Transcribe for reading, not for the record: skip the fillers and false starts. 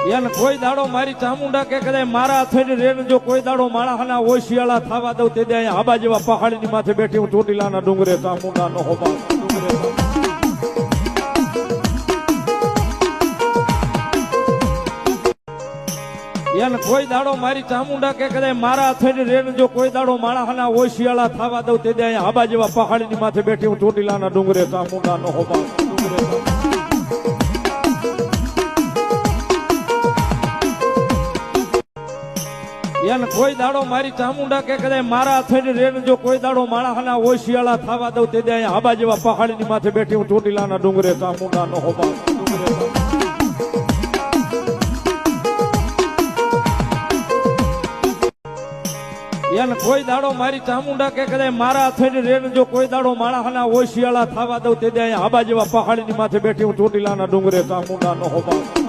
એને કોઈ દાડો મારી ચામુંડા કે કદાચ મારા થઈને રેન જો કોઈ દાડો માળાના ઓશિયાળા થવા દઉં તે દે આબા જેવા પહાડીની માથે બેઠી હું ચોટીલાના ડુંગરે ચામુંડા નો હોબા એને કોઈ દાડો મારી ચામુંડા કે કદાચ મારા થઈને રેન જો કોઈ દાડો માળાના ઓશિયાળા થવા દઉં તે દે આબા જેવા પહાડીની માથે બેઠી હું ચોટીલાના ડુંગરે ચામુંડા નો હોબા એને કોઈ દાડો મારી ચામુંડા કે કદાચ મારા થઈને રેન જો કોઈ દાડો માળાના ઓશિયાળા થવા દઉં તે દે આબા જેવા પહાડીની માથે બેઠી હું ચોટીલાના ડુંગરે ચામુંડા નો હોબા એને કોઈ દાડો મારી ચામુંડા કે કદાચ મારા થઈને રેન જો કોઈ દાડો માળાના ઓશિયાળા થવા દઉં તે દે આબા જેવા પહાડીની માથે બેઠી હું ચોટીલાના ડુંગરે ચામુંડા નો હોબા